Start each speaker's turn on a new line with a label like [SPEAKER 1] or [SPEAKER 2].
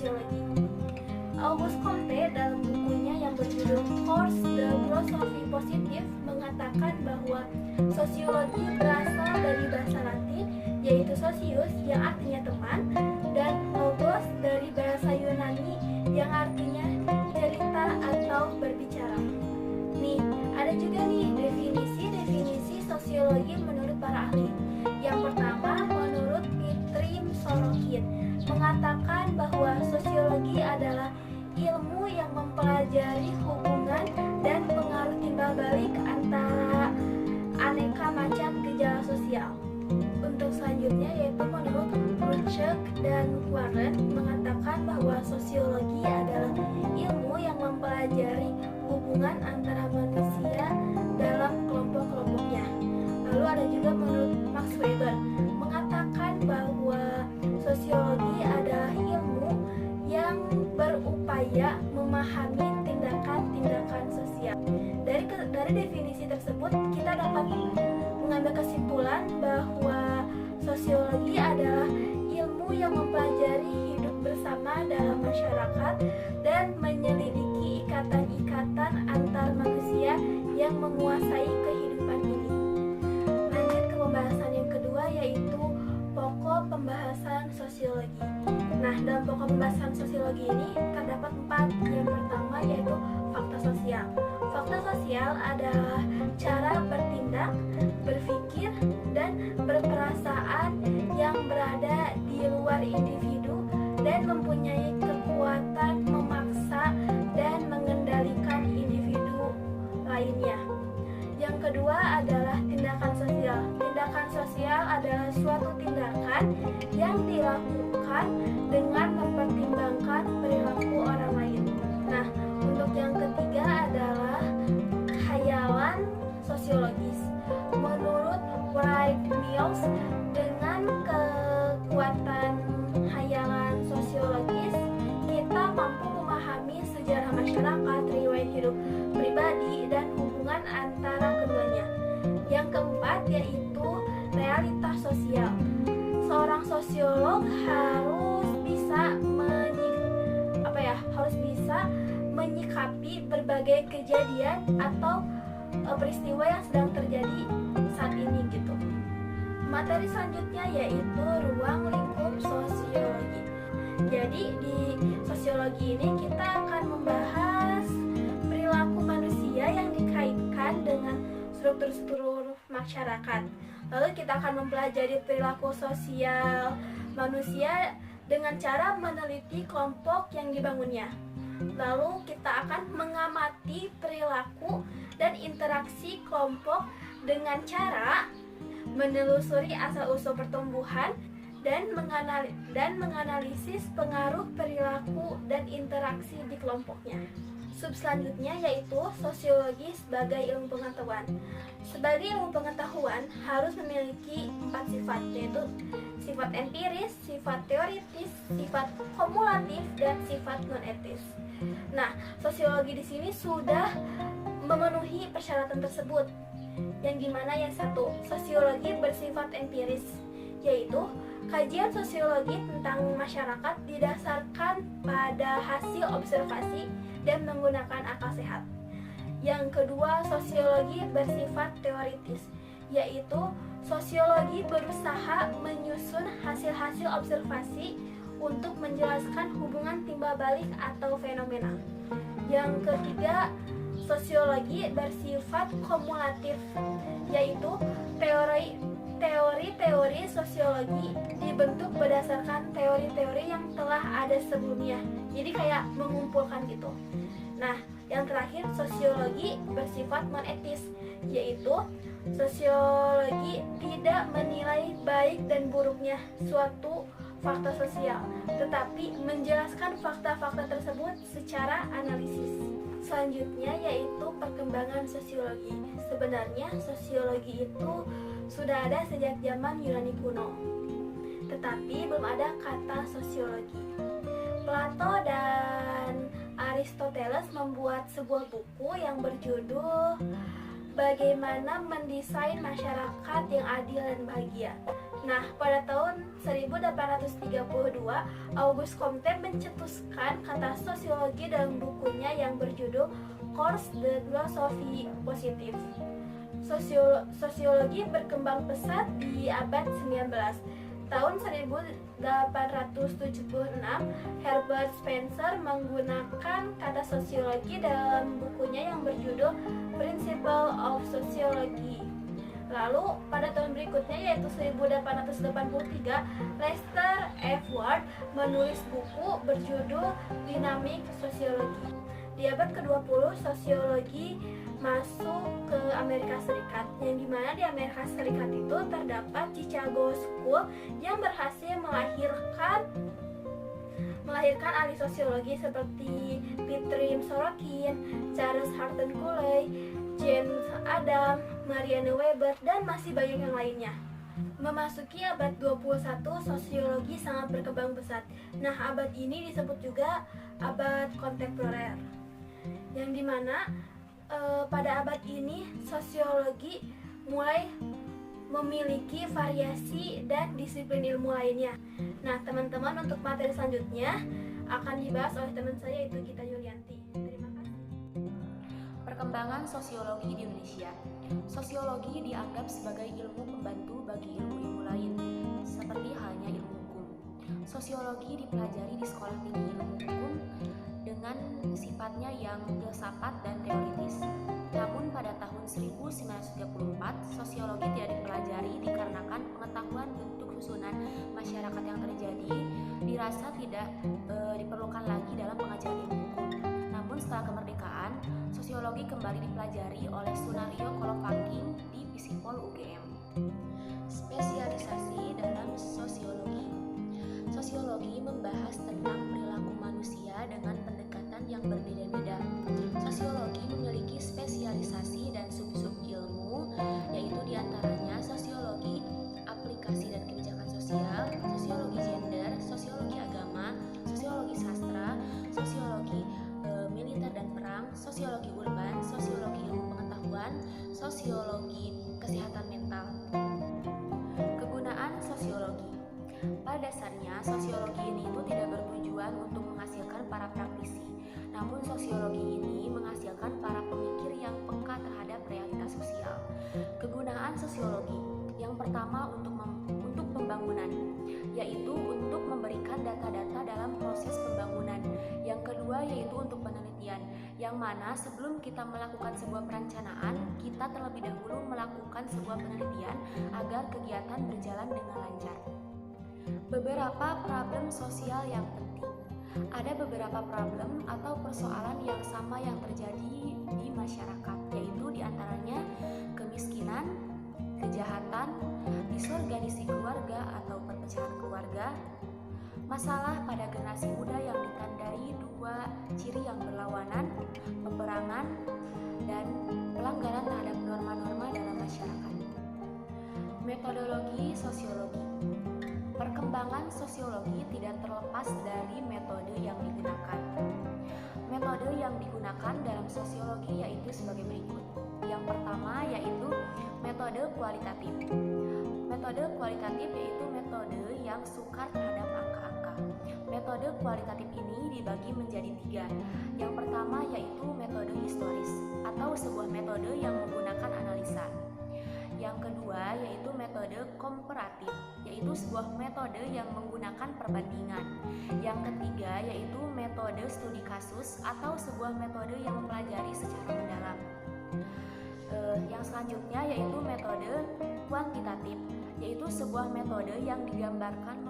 [SPEAKER 1] sosiologi. Auguste Comte dalam bukunya yang berjudul Course the Philosophy Positive mengatakan bahwa sosiologi berasal dari bahasa Latin yaitu socius yang artinya teman dan logos dari bahasa Yunani yang artinya cerita atau berbicara. Nih, ada juga nih definisi sosiologi menurut para ahli. Yang pertama, menurut Petrim Sorokin mengatakan bahwa sosiologi adalah ilmu yang mempelajari hubungan dan pengaruh timbal balik antara aneka macam gejala sosial. Untuk selanjutnya yaitu menurut Rutschek dan Warren mengatakan bahwa sosiologi adalah ilmu yang mempelajari hubungan antara manusia dalam kelompok-kelompoknya. Lalu ada juga menurut Max Weber mengatakan bahwa sosiologi adalah ilmu yang berupaya memahami tindakan-tindakan sosial. Dari definisi tersebut kita dapat mengambil kesimpulan bahwa sosiologi adalah ilmu yang mempelajari hidup bersama dalam masyarakat dan menyelidiki ikatan-ikatan antar manusia yang menguasai kehidupan ini. Lanjut ke pembahasan yang kedua yaitu pokok pembahasan sosiologi. Nah, dalam pokok pembahasan sosiologi ini terdapat 4. Yang pertama yaitu fakta sosial. Fakta sosial adalah cara bertindak, berpikir, dan berperasaan yang berada di luar individu dan mempunyai kekuatan memaksa dan mengendalikan individu lainnya. Yang kedua adalah tindakan sosial. Tindakan sosial adalah suatu tindakan yang dilakukan dengan mempertimbangkan perilaku orang lain. Nah, untuk yang ketiga adalah khayalan sosiologis. Menurut Wright Mills, dengan kekuatan khayalan sosiologis, kita mampu memahami sejarah masyarakat, riwayat hidup pribadi, dan hubungan antara keduanya. Yang keempat yaitu realitas sosial. Seorang sosiolog harus bisa menyikapi berbagai kejadian atau peristiwa yang sedang terjadi saat ini gitu. Materi selanjutnya yaitu ruang lingkup sosiologi. Jadi di sosiologi ini kita akan membahas perilaku manusia yang dikaitkan dengan struktur-struktur masyarakat. Lalu kita akan mempelajari perilaku sosial manusia dengan cara meneliti kelompok yang dibangunnya. Lalu kita akan mengamati perilaku dan interaksi kelompok dengan cara menelusuri asal-usul pertumbuhan dan menganalisis pengaruh perilaku dan interaksi di kelompoknya. Sub selanjutnya yaitu sosiologi sebagai ilmu pengetahuan. Sebagai ilmu pengetahuan harus memiliki 4 sifat, yaitu sifat empiris, sifat teoritis, sifat kumulatif, dan sifat non-etis. Nah, sosiologi di sini sudah memenuhi persyaratan tersebut. Yang dimana yang satu, sosiologi bersifat empiris, yaitu kajian sosiologi tentang masyarakat didasarkan pada hasil observasi dan menggunakan akal sehat. Yang kedua, sosiologi bersifat teoritis, yaitu sosiologi berusaha menyusun hasil-hasil observasi untuk menjelaskan hubungan timbal balik atau fenomena. Yang ketiga, sosiologi bersifat kumulatif, yaitu teori-teori sosiologi dibentuk berdasarkan teori-teori yang telah ada sebelumnya. Jadi kayak mengumpulkan gitu. Nah, yang terakhir sosiologi bersifat non-etis, yaitu sosiologi tidak menilai baik dan buruknya suatu fakta sosial, tetapi menjelaskan fakta-fakta tersebut secara analisis. Selanjutnya yaitu perkembangan sosiologi. Sebenarnya sosiologi itu sudah ada sejak zaman Yunani kuno, tetapi belum ada kata sosiologi. Plato dan Aristoteles membuat sebuah buku yang berjudul Bagaimana Mendesain Masyarakat yang Adil dan Bahagia. Nah, pada tahun 1832, Auguste Comte mencetuskan kata sosiologi dalam bukunya yang berjudul Cours de philosophie positive. Sosiologi berkembang pesat di abad 19. Tahun 1876, Herbert Spencer menggunakan kata sosiologi dalam bukunya yang berjudul Principle of Sociology. Lalu pada tahun berikutnya yaitu 1883, Lester F. Ward menulis buku berjudul Dynamic Sociology. Di abad ke-20, sosiologi masuk ke Amerika Serikat, yang dimana di Amerika Serikat itu terdapat Chicago School yang berhasil melahirkan ahli sosiologi seperti Peter Sorokin, Charles Hurton Cooley, James Adam, Marianne Weber, dan masih banyak yang lainnya. Memasuki abad 21, sosiologi sangat berkembang pesat. Nah, abad ini disebut juga abad kontemporer, yang dimana pada abad ini sosiologi mulai memiliki variasi dan disiplin ilmu lainnya. Nah, teman-teman, untuk materi selanjutnya akan dibahas oleh teman saya, yaitu Gita Yulianti. Terima kasih.
[SPEAKER 2] Perkembangan sosiologi di Indonesia. Sosiologi dianggap sebagai ilmu pembantu bagi ilmu-ilmu lain, seperti halnya ilmu hukum. Sosiologi dipelajari di sekolah tinggi ilmu hukum dengan sifatnya yang filsafat dan teoritis. Namun pada tahun 1934, sosiologi tidak dipelajari dikarenakan pengetahuan bentuk susunan masyarakat yang terjadi dirasa tidak diperlukan lagi dalam pengajaran ilmu hukum. Namun setelah kemerdekaan, sosiologi kembali dipelajari oleh Sunario Kolopaking di Fisipol UGM. Spesialisasi dalam sosiologi. Sosiologi membahas tentang perilaku manusia dengan pendekatan yang berbeda-beda. Sosiologi memiliki spesialisasi dan sub-sub ilmu, yaitu diantaranya sosiologi aplikasi dan kebijakan sosial, sosiologi gender, sosiologi agama, sosiologi sastra, sosiologi militer dan perang, sosiologi urban, sosiologi ilmu pengetahuan, sosiologi kesehatan mental. Kegunaan sosiologi. Pada dasarnya, sosiologi ini itu tidak bertujuan untuk menghasilkan para praktisi. Namun sosiologi ini menghasilkan para pemikir yang peka terhadap realitas sosial. Kegunaan sosiologi. Yang pertama untuk pembangunan, yaitu untuk memberikan data-data dalam proses pembangunan. Yang kedua yaitu untuk penelitian, yang mana sebelum kita melakukan sebuah perencanaan, kita terlebih dahulu melakukan sebuah penelitian agar kegiatan berjalan dengan lancar. Beberapa problem sosial yang penting. Ada beberapa problem atau persoalan yang sama yang terjadi di masyarakat, yaitu diantaranya kemiskinan, kejahatan, disorganisasi keluarga atau perpecahan keluarga, masalah pada generasi muda yang ditandai dua ciri yang berlawanan, peperangan, dan pelanggaran terhadap norma-norma dalam masyarakat. Metodologi sosiologi. Perkembangan sosiologi tidak terlepas dari metode yang digunakan. Metode yang digunakan dalam sosiologi yaitu sebagai berikut. Yang pertama yaitu metode kualitatif. Metode kualitatif yaitu metode yang sukar terhadap angka-angka. Metode kualitatif ini dibagi menjadi 3. Yang pertama yaitu metode historis atau sebuah metode yang menggunakan analisa. Yang kedua yaitu metode komparatif, yaitu sebuah metode yang menggunakan perbandingan. Yang ketiga yaitu metode studi kasus atau sebuah metode yang mempelajari secara mendalam. Yang selanjutnya yaitu metode kuantitatif, yaitu sebuah metode yang digambarkan